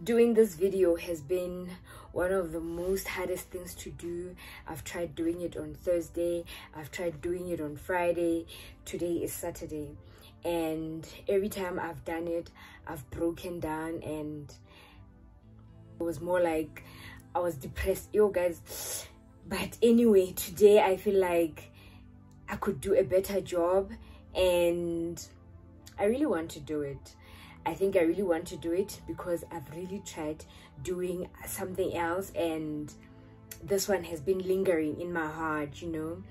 Doing this video has been one of the most hardest things to do. I've tried doing it on Thursday, I've tried doing it on Friday, today is Saturday, and every time I've done it, I've broken down, and it was more like I was depressed, yo guys. But anyway, today I feel like I could do a better job, and I really want to do it. I think I really want to do it because I've really tried doing something else, and this one has been lingering in my heart, you know.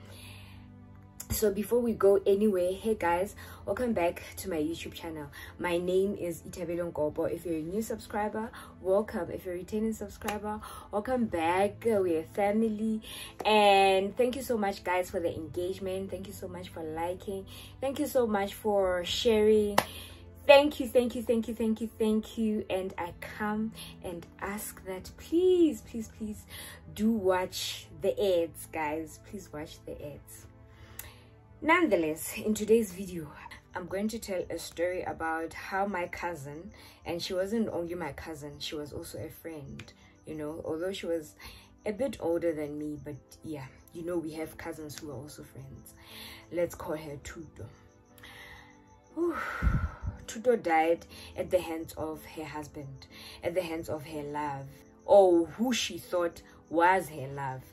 So before we go anywhere, hey guys, welcome back to my YouTube channel. My name is Itabelo Nkobo. If you're a new subscriber, welcome. If you're a returning subscriber, welcome back. We're a family, and thank you so much guys for the engagement. Thank you so much for liking. Thank you so much for sharing. Thank you. And I come and ask that please do watch the ads, guys. Please watch the ads. Nonetheless, in today's video, I'm going to tell a story about how my cousin, and she wasn't only my cousin, she was also a friend, you know, although she was a bit older than me, but yeah, you know, we have cousins who are also friends. Let's call her Tuto. Whew. Tuto died at the hands of her husband, at the hands of her love, or who she thought was her love.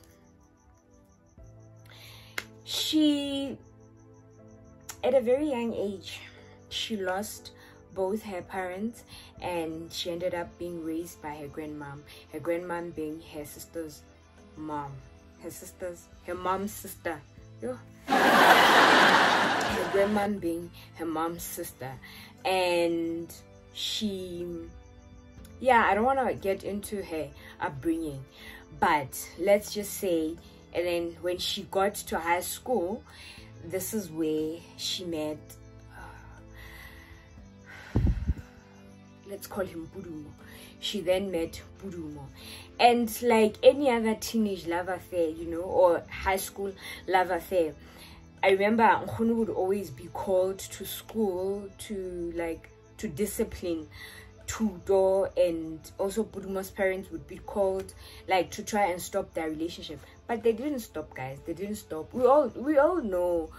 She, at a very young age, she lost both her parents, and she ended up being raised by her grandmom. Her grandmom being her sister's mom. Her mom's sister. Yo. Her grandmom being her mom's sister. And she, yeah, I don't want to get into her upbringing, but let's just say, and then when she got to high school, this is where she met, let's call him Pudumo. She then met Pudumo, and like any other teenage love affair, you know, or high school love affair, I remember Nkhono would always be called to school to discipline Tuto, and also Pudumo's parents would be called like to try and stop their relationship, but they didn't stop, guys. They didn't stop. We all know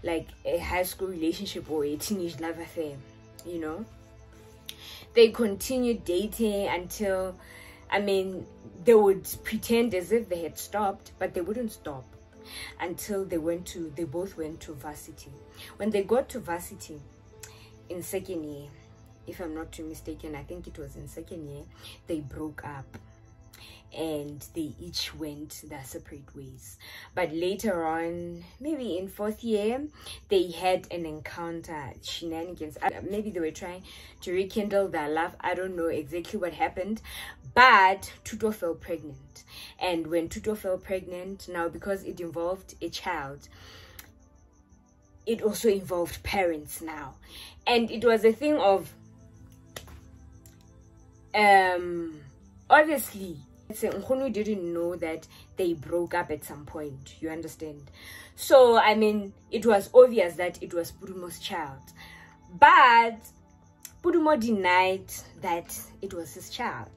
like a high school relationship or a teenage love affair, you know. They continued dating until, I mean, they would pretend as if they had stopped, but they wouldn't stop until they both went to varsity. When they got to varsity in second year, if I'm not too mistaken, I think it was in second year, they broke up and they each went their separate ways. But later on, maybe in fourth year, they had an encounter, shenanigans. Maybe they were trying to rekindle their love. I don't know exactly what happened, but Tuto fell pregnant. And when Tuto fell pregnant, now because it involved a child, it also involved parents now. And it was a thing of, obviously, Nkhono didn't know that they broke up at some point, you understand? So, I mean, it was obvious that it was Pudumo's child. But Pudumo denied that it was his child.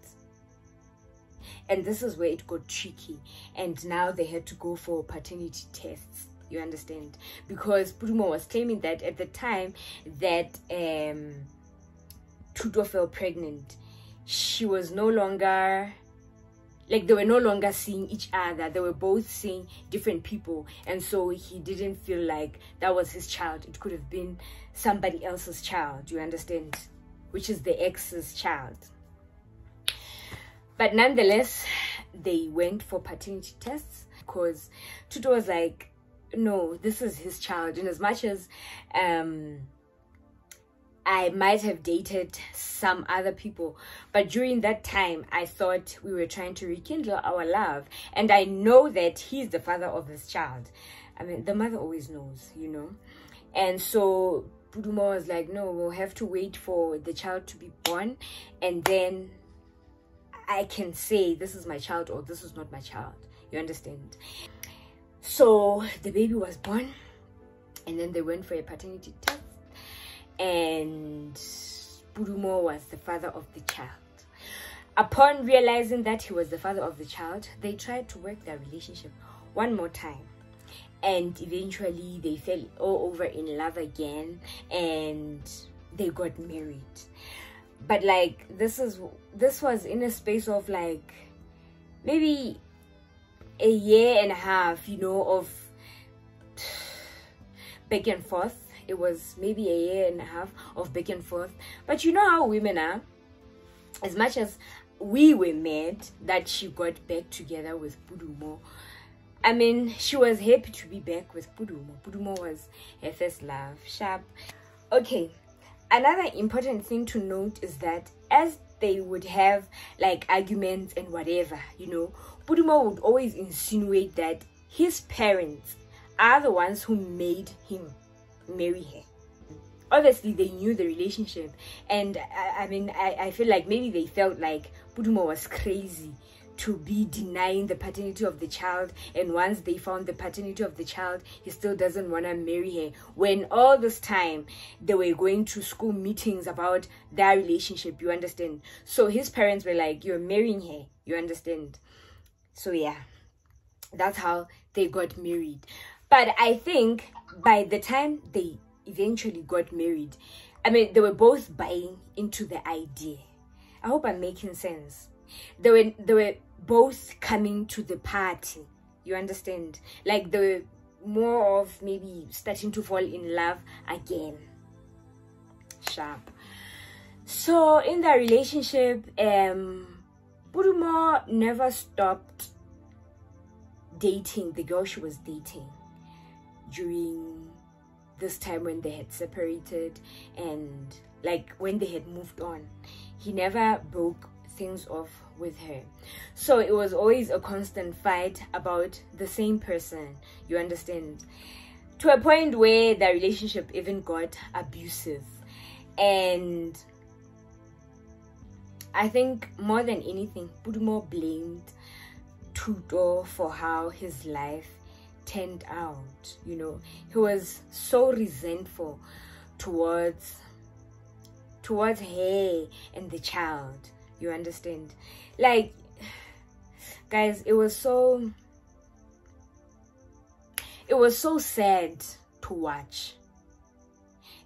And this is where it got tricky. And now they had to go for paternity tests, you understand? Because Pudumo was claiming that at the time that Tuto fell pregnant, she was no longer, like, they were no longer seeing each other. They were both seeing different people, and so he didn't feel like that was his child. It could have been somebody else's child, you understand, which is the ex's child. But nonetheless, they went for paternity tests because Tuto was like, no, this is his child. And as much as I might have dated some other people, but during that time I thought we were trying to rekindle our love, and I know that he's the father of this child. I mean, the mother always knows, you know. And so Pudumo was like, no, we'll have to wait for the child to be born, and then I can say this is my child or this is not my child, you understand? So the baby was born, and then they went for a paternity test, and Pudumo was the father of the child. Upon realizing that he was the father of the child, they tried to work their relationship one more time. And eventually they fell all over in love again and they got married. But like this was in a space of like maybe a year and a half, you know, of back and forth. It was maybe a year and a half of back and forth. But you know how women are. As much as we were mad that she got back together with Pudumo, I mean, she was happy to be back with Pudumo. Pudumo was her first love. Sharp. Okay, another important thing to note is that as they would have like arguments and whatever, you know, Pudumo would always insinuate that his parents are the ones who made him marry her. Obviously they knew the relationship, and I mean I feel like maybe they felt like Pudumo was crazy to be denying the paternity of the child, and once they found the paternity of the child, he still doesn't want to marry her, when all this time they were going to school meetings about their relationship, you understand? So his parents were like, you're marrying her, you understand? So yeah, that's how they got married. But I think by the time they eventually got married, I mean, they were both buying into the idea. I hope I'm making sense. They were both coming to the party, you understand? Like they were more of maybe starting to fall in love again. Sharp. So in their relationship, Pudumo never stopped dating the girl she was dating during this time when they had separated and like when they had moved on. He never broke things off with her. So it was always a constant fight about the same person, you understand? To a point where the relationship even got abusive. And I think more than anything, Pudumo blamed Thuto for how his life turned out, you know. He was so resentful towards her and the child, you understand? Like, guys, it was so sad to watch.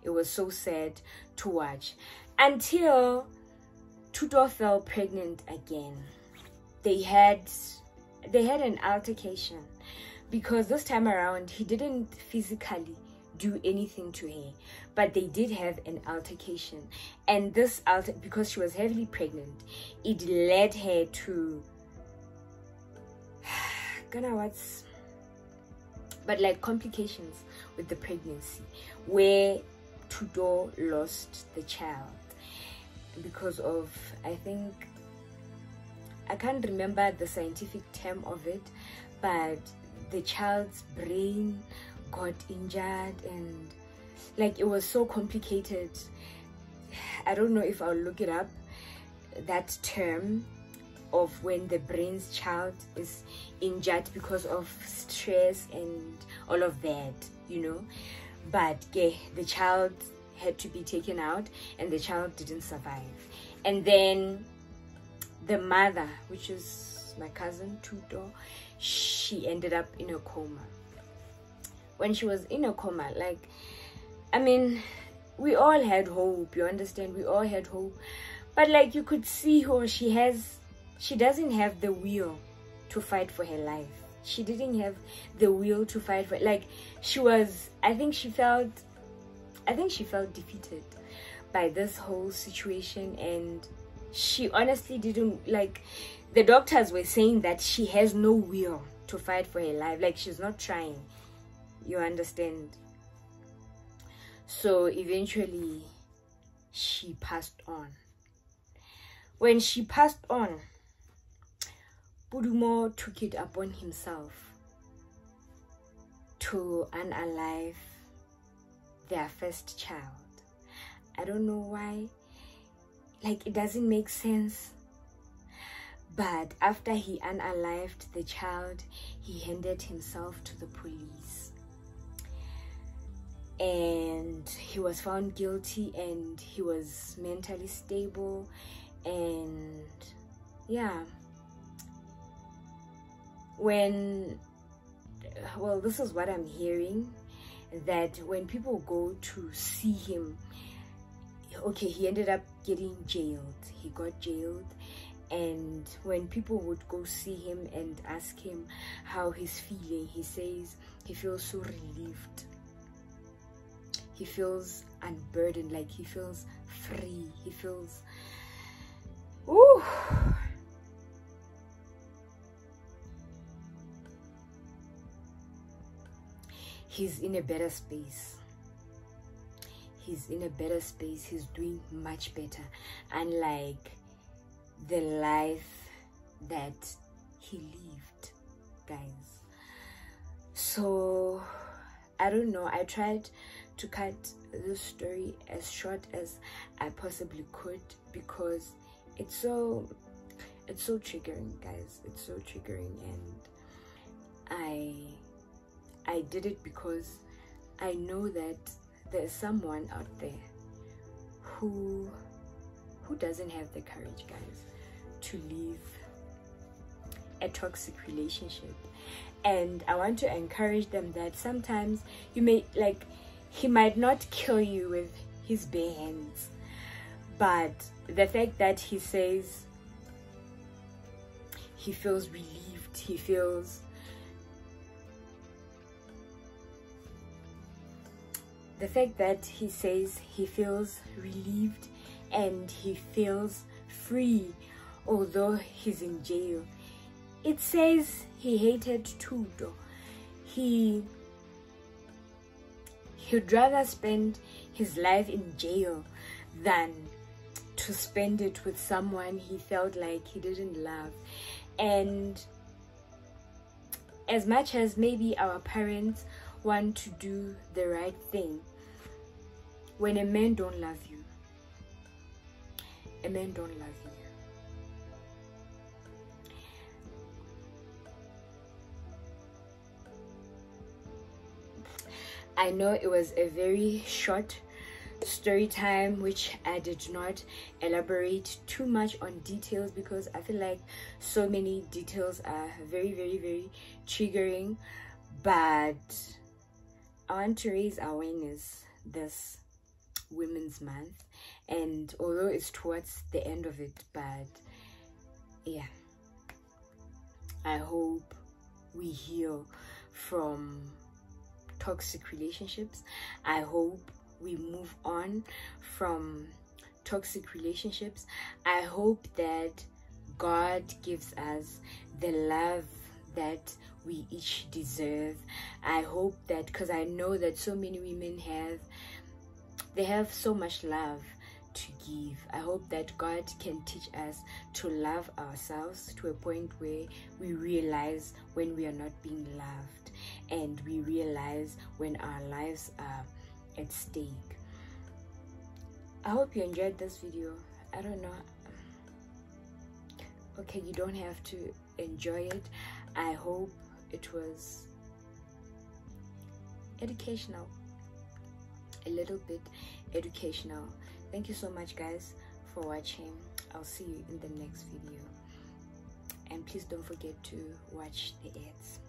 It was so sad to watch until Thuto fell pregnant again. They had an altercation, because this time around he didn't physically do anything to her, but they did have an altercation. And this because she was heavily pregnant, it led her to complications with the pregnancy, where Thuto lost the child because of, I can't remember the scientific term of it, but the child's brain got injured and like it was so complicated. I don't know if I'll look it up, that term of when the brain's child is injured because of stress and all of that, you know. But yeah, the child had to be taken out and the child didn't survive. And then the mother, which is my cousin Thuto, she ended up in a coma. When she was in a coma, like, I mean, we all had hope, you understand? We all had hope. But like, you could see her, she doesn't have the will to fight for her life. She didn't have the will to fight for, like, she was, I think she felt defeated by this whole situation. And she honestly didn't, like, the doctors were saying that she has no will to fight for her life. Like, she's not trying, you understand? So eventually she passed on. When she passed on, Pudumo took it upon himself to unalive their first child. I don't know why, like, it doesn't make sense. But after he unalived the child, he handed himself to the police. And he was found guilty and he was mentally stable. And yeah, when, well, this is what I'm hearing, that when people go to see him, okay, he ended up getting jailed. He got jailed. And when people would go see him and ask him how he's feeling, he says he feels so relieved. He feels unburdened, like he feels free. He feels, ooh. He's in a better space. He's in a better space. He's doing much better. Unlike the life that he lived, guys. So I don't know, I tried to cut this story as short as I possibly could, because it's so triggering, guys. It's so triggering, and I did it because I know that there's someone out there who doesn't have the courage, guys, to leave a toxic relationship. And I want to encourage them that sometimes you may, like, he might not kill you with his bare hands, but the fact that he says he feels relieved, he feels, the fact that he says he feels relieved and he feels free, although he's in jail, it says he hated too, though. He'd rather spend his life in jail than to spend it with someone he felt like he didn't love. And as much as maybe our parents want to do the right thing, when a man don't love you, a man don't love you. I know it was a very short story time, which I did not elaborate too much on details, because I feel like so many details are very, very, very triggering. But I want to raise awareness this Women's Month, and although it's towards the end of it, but yeah, I hope we heal from toxic relationships. I hope we move on from toxic relationships. I hope that God gives us the love that we each deserve. I hope that, because I know that so many women have so much love to give. I hope that God can teach us to love ourselves to a point where we realize when we are not being loved, and we realize when our lives are at stake. I hope you enjoyed this video. I don't know, okay, you don't have to enjoy it. I hope it was educational, a little bit educational. Thank you so much, guys, for watching. I'll see you in the next video, and please don't forget to watch the ads.